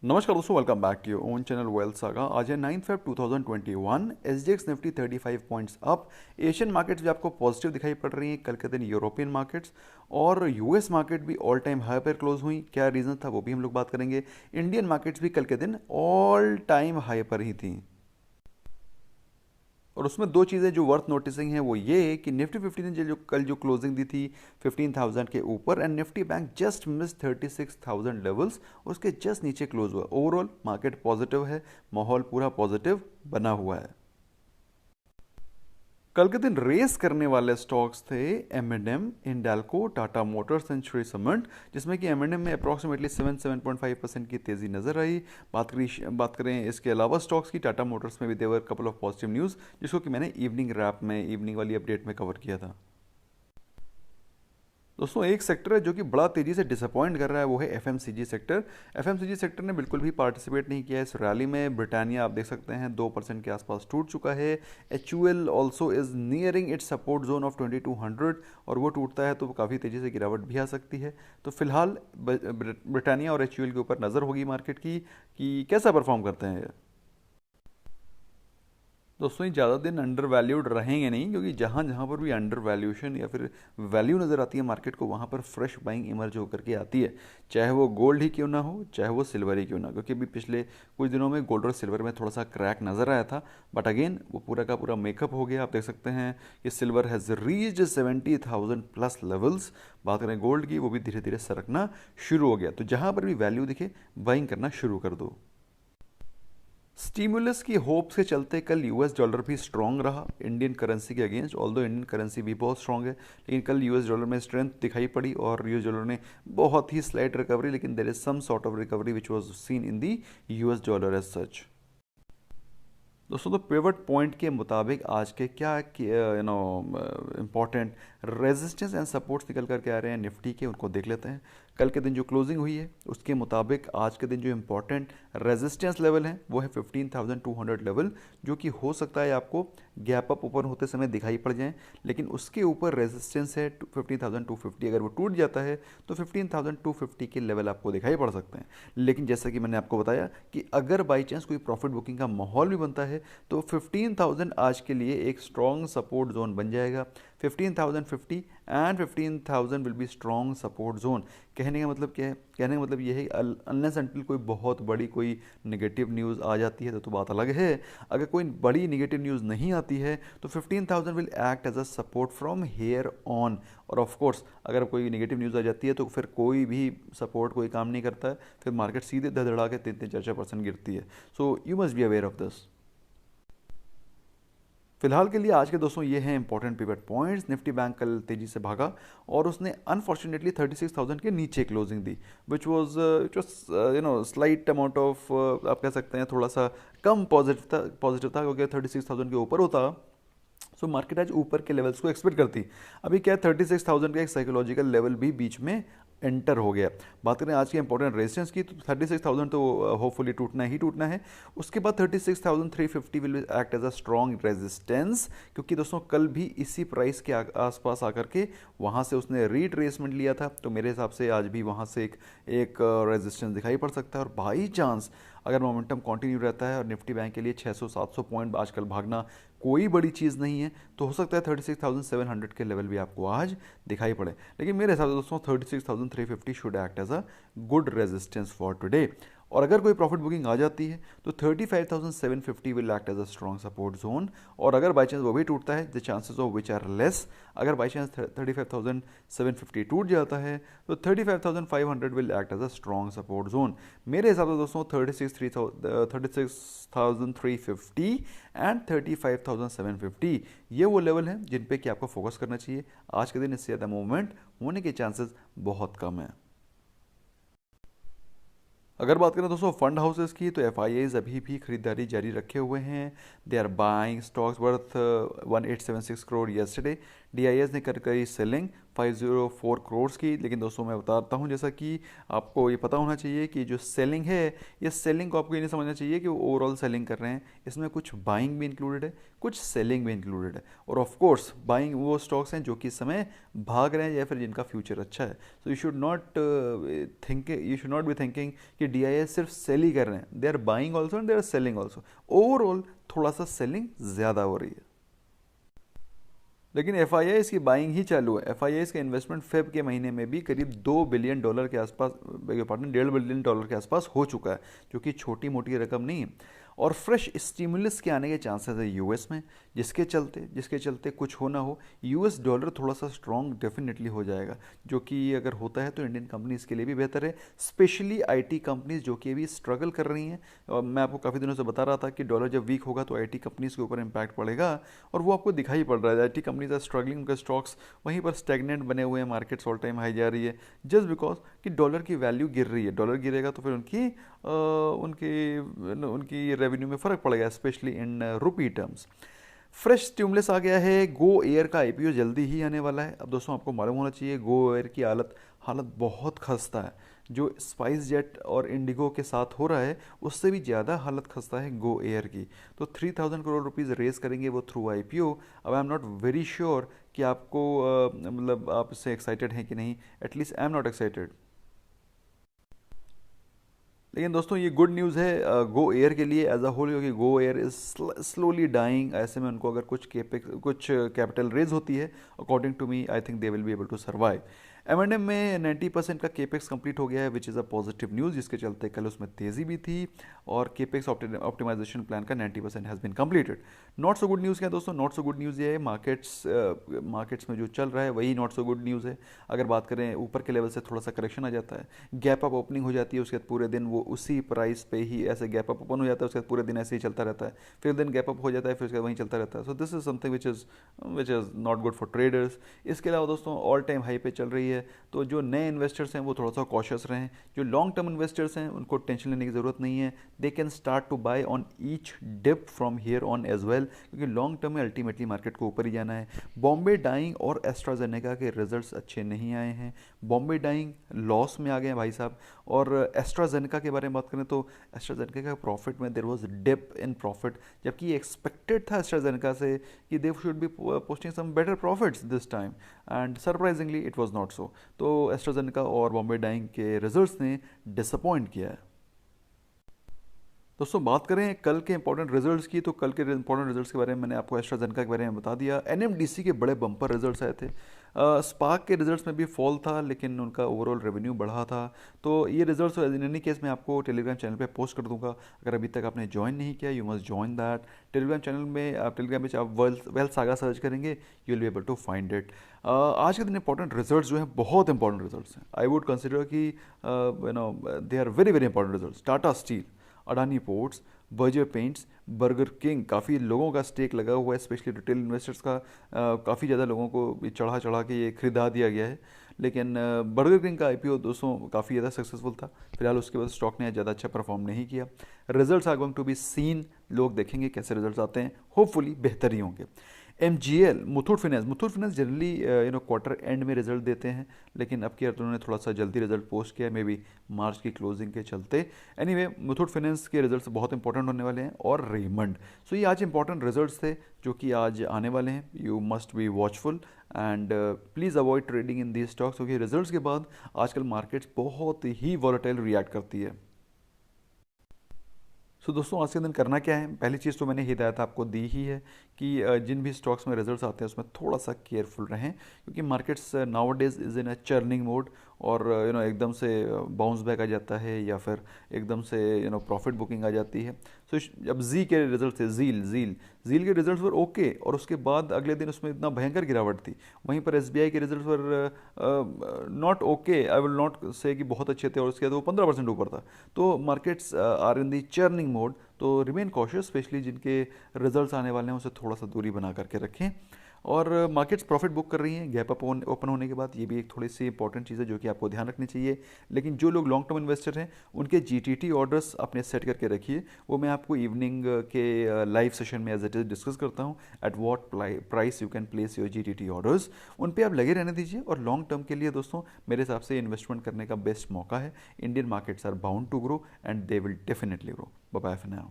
नमस्कार दोस्तों, welcome back to your own channel Wealth Saga. आज है 9 Feb 2021। SGX Nifty 35 points up. Asian markets भी आपको पॉजिटिव दिखाई पड़ रही हैं। कल के दिन यूरोपियन मार्केट्स और यूएस मार्केट भी ऑल टाइम हाई पर क्लोज हुई। क्या रीज़न था वो भी हम लोग बात करेंगे। इंडियन मार्केट्स भी कल के दिन ऑल टाइम हाई पर ही थी। और उसमें दो चीज़ें जो वर्थ नोटिसिंग है वो ये कि निफ्टी 50 ने जो कल जो क्लोजिंग दी थी 15,000 के ऊपर, and Nifty bank just miss 36,000 levels, उसके जस्ट नीचे क्लोज हुआ। ओवरऑल मार्केट पॉजिटिव है, माहौल पूरा पॉजिटिव बना हुआ है। कल के दिन रेस करने वाले स्टॉक्स थे एम&एम, इंडाल्को, टाटा मोटर्स एंड श्री सीमेंट, जिसमें कि एम&एम में अप्रॉक्सीमेटली 7.5% की तेज़ी नजर आई। बात करें इसके अलावा स्टॉक्स की, टाटा मोटर्स में भी देवर कपल ऑफ पॉजिटिव न्यूज़, जिसको कि मैंने इवनिंग रैप में, इवनिंग वाली अपडेट में कवर किया था। दोस्तों, एक सेक्टर है जो कि बड़ा तेजी से डिसअपॉइंट कर रहा है, वो है एफएमसीजी सेक्टर। एफएमसीजी सेक्टर ने बिल्कुल भी पार्टिसिपेट नहीं किया इस रैली में। ब्रिटानिया आप देख सकते हैं 2% के आसपास टूट चुका है। HUL also is nearing it's support zone of 2200, और वो टूटता है तो काफ़ी तेज़ी से गिरावट भी आ सकती है। तो फिलहाल ब्रिटानिया और एचयूएल के ऊपर नज़र होगी मार्केट की कि कैसा परफॉर्म करते हैं ये। दोस्तों, ये ज़्यादा दिन अंडर वैल्यूड रहेंगे नहीं, क्योंकि जहाँ जहाँ पर भी अंडर वैल्यूएशन या फिर वैल्यू नज़र आती है मार्केट को, वहाँ पर फ्रेश बाइंग इमर्ज होकर के आती है। चाहे वो गोल्ड ही क्यों ना हो, चाहे वो सिल्वर ही क्यों ना, क्योंकि अभी पिछले कुछ दिनों में गोल्ड और सिल्वर में थोड़ा सा क्रैक नज़र आया था, बट अगेन वो पूरा का पूरा मेकअप हो गया। आप देख सकते हैं कि silver has reached 70,000 plus levels. बात करें गोल्ड की, वो भी धीरे धीरे सरकना शुरू हो गया। तो जहाँ पर भी वैल्यू दिखे, बाइंग करना शुरू कर दो। स्टिमुलस की होप से चलते कल यूएस डॉलर भी स्ट्रांग रहा इंडियन करेंसी के अगेंस्ट। ऑल्दो इंडियन करेंसी भी बहुत स्ट्रांग है, लेकिन कल यूएस डॉलर में स्ट्रेंथ दिखाई पड़ी और यूएस डॉलर ने बहुत ही स्लाइट रिकवरी, लेकिन there is some sort of recovery which was seen in the US dollar as such. दोस्तों, तो पिवट पॉइंट के मुताबिक आज के क्या इंपॉर्टेंट रेजिस्टेंस एंड सपोर्ट्स निकल करके आ रहे हैं निफ्टी के, उनको देख लेते हैं। कल के दिन जो क्लोजिंग हुई है उसके मुताबिक आज के दिन जो इंपॉर्टेंट रेजिस्टेंस लेवल है वो है 15,200 लेवल, जो कि हो सकता है आपको गैप अप ओपन होते समय दिखाई पड़ जाए, लेकिन उसके ऊपर रेजिस्टेंस है 15,250। अगर वो टूट जाता है तो 15,250 के लेवल आपको दिखाई पड़ सकते हैं। लेकिन जैसा कि मैंने आपको बताया कि अगर बाई चांस कोई प्रॉफिट बुकिंग का माहौल भी बनता है तो 15,000 आज के लिए एक स्ट्रॉन्ग सपोर्ट जोन बन जाएगा। 15,050 and 15,000 will be strong support zone. कहने का मतलब क्या है? कहने का मतलब ये है अनलेस अनटिल कोई बहुत बड़ी कोई नेगेटिव न्यूज़ आ जाती है तो बात अलग है। अगर कोई बड़ी नेगेटिव न्यूज़ नहीं आती है तो 15,000 will act as a support from here on. और ऑफ कोर्स अगर कोई नेगेटिव न्यूज़ आ जाती है तो फिर कोई भी सपोर्ट कोई काम नहीं करता है, फिर मार्केट सीधे धड़धड़ा के 3-4% गिरती है। So you must be aware of this. फिलहाल के लिए आज के दोस्तों ये हैं important pivot points. Nifty bank कल तेजी से भागा और उसने अनफॉर्चुनेटली 36,000 के नीचे closing the, which was slight amount of, आप कह सकते हैं थोड़ा सा कम पॉजिटिव था, क्योंकि 36,000 के ऊपर होता सो मार्केट आज ऊपर के लेवल्स को एक्सपेक्ट करती। अभी क्या है, 36,000 का एक साइकोलॉजिकल लेवल भी बीच में एंटर हो गया। बात करें आज के इंपॉर्टेंट रेजिस्टेंस की, तो 36,000 तो होपफुली टूटना ही टूटना है। उसके बाद 36,350 will act as a strong resistance, क्योंकि दोस्तों कल भी इसी प्राइस के आसपास आकर के वहाँ से उसने रीट्रेसमेंट लिया था, तो मेरे हिसाब से आज भी वहाँ से एक रेजिस्टेंस दिखाई पड़ सकता है। और बाई चांस अगर मोमेंटम कंटिन्यू रहता है और निफ्टी बैंक के लिए 600-700 पॉइंट आजकल भागना कोई बड़ी चीज़ नहीं है, तो हो सकता है 36,700 के लेवल भी आपको आज दिखाई पड़े। लेकिन मेरे हिसाब से दोस्तों 36,350 should act as a good resistance for today. और अगर कोई प्रॉफिट बुकिंग आ जाती है तो 35,750 will act as a strong support zone. और अगर बाई चांस वो भी टूटता है, the chances of which are less, अगर बाई चांस 35,750 टूट जाता है तो 35,500 will act as a strong support zone. मेरे हिसाब से दोस्तों 36,350 एंड 35,750 ये वो लेवल हैं जिन पे कि आपको फोकस करना चाहिए। आज के दिन इससे ज़्यादा मूवमेंट होने के चांसेस बहुत कम है। अगर बात करें दोस्तों फंड हाउसेस की, तो एफ अभी भी खरीदारी जारी रखे हुए हैं। They are buying stocks worth 1876 crore yesterday. DIS ने कर करी सेलिंग 504 करोड़ की। लेकिन दोस्तों मैं बताता हूँ, जैसा कि आपको ये पता होना चाहिए कि जो सेलिंग है, ये सेलिंग को आपको ये नहीं समझना चाहिए कि वो ओवरऑल सेलिंग कर रहे हैं। इसमें कुछ बाइंग भी इंक्लूडेड है, कुछ सेलिंग भी इंक्लूडेड है। और ऑफ कोर्स बाइंग वो स्टॉक्स हैं जो कि इस समय भाग रहे हैं या फिर जिनका फ्यूचर अच्छा है। So you should not be thinking कि DIS सिर्फ सेल ही कर रहे हैं, they are buying also and they are selling also. Overall थोड़ा सा सेलिंग ज़्यादा हो रही है। लेकिन FIIs की बाइंग ही चालू है। FIIs का इन्वेस्टमेंट फेब के महीने में भी करीब $2 बिलियन के आसपास, $1.5 बिलियन के आसपास हो चुका है, जो कि छोटी मोटी रकम नहीं है। और फ्रेश स्टिमुलस के आने के चांसेस है US में, जिसके चलते कुछ हो ना हो US डॉलर थोड़ा सा स्ट्रॉन्ग डेफिनेटली हो जाएगा, जो कि अगर होता है तो इंडियन कंपनीज के लिए भी बेहतर है, स्पेशली IT कंपनीज जो कि अभी स्ट्रगल कर रही हैं। और मैं आपको काफ़ी दिनों से बता रहा था कि डॉलर जब वीक होगा तो IT कंपनीज के ऊपर इम्पैक्ट पड़ेगा, और वो आपको दिखाई पड़ रहा है। IT कंपनीज आर स्ट्रगलिंग, उनके स्टॉक्स वहीं पर स्टेगनेंट बने हुए हैं, मार्केट्स ऑल टाइम हाई जा रही है, जस्ट बिकॉज कि डॉलर की वैल्यू गिर रही है। डॉलर गिरेगा तो फिर उनकी रेवेन्यू में फ़र्क पड़ेगा, specially in rupee terms. Fresh stimulus आ गया है, गो एयर का IPO जल्दी ही आने वाला है। अब दोस्तों आपको मालूम होना चाहिए गो एयर की हालत बहुत खस्ता है। जो स्पाइस जेट और इंडिगो के साथ हो रहा है उससे भी ज़्यादा हालत खस्ता है गो एयर की। तो 3000 करोड़ रुपीज़ रेज करेंगे वो थ्रू IPO। अब I am not very sure कि आपको मतलब आप इससे एक्साइटेड हैं कि नहीं, at least I am not excited. लेकिन दोस्तों ये गुड न्यूज़ है गो एयर के लिए एज अ होल, क्योंकि Go Air is slowly dying. ऐसे में उनको अगर कुछ कैपिटल रेज होती है, according to me I think they will be able to survive. M&M में 90% का केपेक्स कंप्लीट हो गया है, which is a positive news, जिसके चलते कल उसमें तेज़ी भी थी। और केपेक्स ऑप्टिमाइजेशन प्लान का 90% has been completed. Not so good news क्या है दोस्तों? नॉट सो गुड न्यूज़ ये है मार्केट्स में जो चल रहा है वही नॉट सो गुड न्यूज़ है। अगर बात करें ऊपर के लेवल से थोड़ा सा करेक्शन आ जाता है, गैप अप ओपनिंग हो जाती है, उसके बाद पूरे दिन वो उसी प्राइस पे ही ऐसे गैप अप ओपन हो जाता है, उसके बाद पूरे दिन ऐसे ही चलता रहता है, फिर दिन गैप अप हो जाता है, फिर उसके बाद वहीं चलता रहता है। So this is something which is not good for traders. इसके अलावा दोस्तों ऑल टाइम हाई पे चल रही है, तो जो नए इन्वेस्टर्स हैं वो थोड़ा सा कॉशियस रहें। जो लॉन्ग टर्म इन्वेस्टर्स हैं उनको टेंशन लेने की ज़रूरत नहीं है, they can start to buy on each dip from here on as well, क्योंकि लॉन्ग टर्म में अल्टीमेटली मार्केट को ऊपर ही जाना है। बॉम्बे डाइंग और एस्ट्राजेनेका के रिजल्ट्स अच्छे नहीं आए हैं, बॉम्बे डाइंग लॉस में आ गए हैं भाई साहब। और एस्ट्राजेनेका के बारे में बात करें तो एस्ट्राजेनेका का प्रॉफिट में there was dip in profit, जबकि एक्सपेक्टेड था एस्ट्राजेनेका से कि they should be posting some better profits this time, and surprisingly it was not so. तो एस्ट्राजेनेका और बॉम्बे डाइंग के रिजल्ट्स ने डिसअपॉइंट किया है। दोस्तों बात करें कल के इंपॉर्टेंट रिजल्ट्स की, तो कल के इंपॉर्टेंट रिजल्ट्स के बारे में मैंने आपको एस्ट्राजेनेका के बारे में बता दिया। NMDC के बड़े बम्पर रिजल्ट्स आए थे। स्पार्क के रिजल्ट्स में भी फॉल था, लेकिन उनका ओवरऑल रेवेन्यू बढ़ा था। तो ये रिजल्ट्स इन एनी केस मैं आपको टेलीग्राम चैनल पे पोस्ट कर दूंगा। अगर अभी तक आपने ज्वाइन नहीं किया, you must join that Telegram channel में। आप टेलीग्राम में आप वेल्थ सागा सर्च करेंगे, you will be able to find it. आज के दिन इंपॉर्टेंट रिजल्ट्स जो हैं बहुत इंपॉर्टेंट रिजल्ट्स हैं। आई वुड कंसिडर कि they are very very important results. Tata Steel, Adani Ports, Berger Paints, Burger King, काफ़ी लोगों का स्टेक लगा हुआ है, स्पेशली रिटेल इन्वेस्टर्स का। काफ़ी ज़्यादा लोगों को चढ़ा चढ़ा के ये खरीदा दिया गया है। लेकिन बर्गर किंग का IPO दोस्तों काफ़ी ज़्यादा सक्सेसफुल था। फिलहाल उसके बाद स्टॉक ने ज़्यादा अच्छा परफॉर्म नहीं किया। Results are going to be seen, लोग देखेंगे कैसे रिजल्ट्स आते हैं, होपफुली बेहतर ही होंगे। MGL, Muthoot finance generally quarter and में रिजल्ट देते हैं, लेकिन अब की उन्होंने थोड़ा सा जल्दी रिजल्ट पोस्ट किया, मे बी मार्च की क्लोजिंग के चलते। एनीवे मुथूट फाइनेंस के रिजल्ट्स बहुत इंपॉर्टेंट होने वाले हैं, और रेमंड। सो ये आज इंपॉर्टेंट रिजल्ट्स थे जो कि आज आने वाले हैं। You must be watchful and please avoid trading in these stocks, क्योंकि रिजल्ट्स के बाद आजकल मार्केट्स बहुत ही वॉलेटाइल रिएक्ट करती है। सो दोस्तों आज के दिन करना क्या है? पहली चीज़ तो मैंने हिदायत आपको दी ही है कि जिन भी स्टॉक्स में रिजल्ट्स आते हैं उसमें थोड़ा सा केयरफुल रहें, क्योंकि markets now days is in a churning mode, और एकदम से बाउंस बैक आ जाता है, या फिर एकदम से प्रॉफिट बुकिंग आ जाती है। सो अब जी के रिजल्ट थे, जील के रिजल्ट्स वर ओके, और उसके बाद अगले दिन उसमें इतना भयंकर गिरावट थी। वहीं पर SBI के results were not okay, I will not से कि बहुत अच्छे थे, और उसके बाद वो 15% ऊपर था। तो markets are in the churning mode, तो रिमेन कॉशियस, स्पेशली जिनके रिजल्ट्स आने वाले हैं उसे थोड़ा सा दूरी बना करके रखें। और मार्केट्स प्रॉफिट बुक कर रही हैं गैप अप ओपन होने के बाद, ये भी एक थोड़ी सी इंपॉर्टेंट चीज़ है जो कि आपको ध्यान रखनी चाहिए। लेकिन जो लोग लॉन्ग टर्म इन्वेस्टर हैं उनके जीटीटी ऑर्डर्स अपने सेट करके रखिए, वो मैं आपको इवनिंग के लाइव सेशन में एज इट इज़ डिस्कस करता हूँ at what price you can place your GTT orders. उन पे आप लगे रहने दीजिए, और लॉन्ग टर्म के लिए दोस्तों मेरे हिसाब से इन्वेस्टमेंट करने का बेस्ट मौका है। Indian markets are bound to grow and they will definitely grow. Bye bye for now.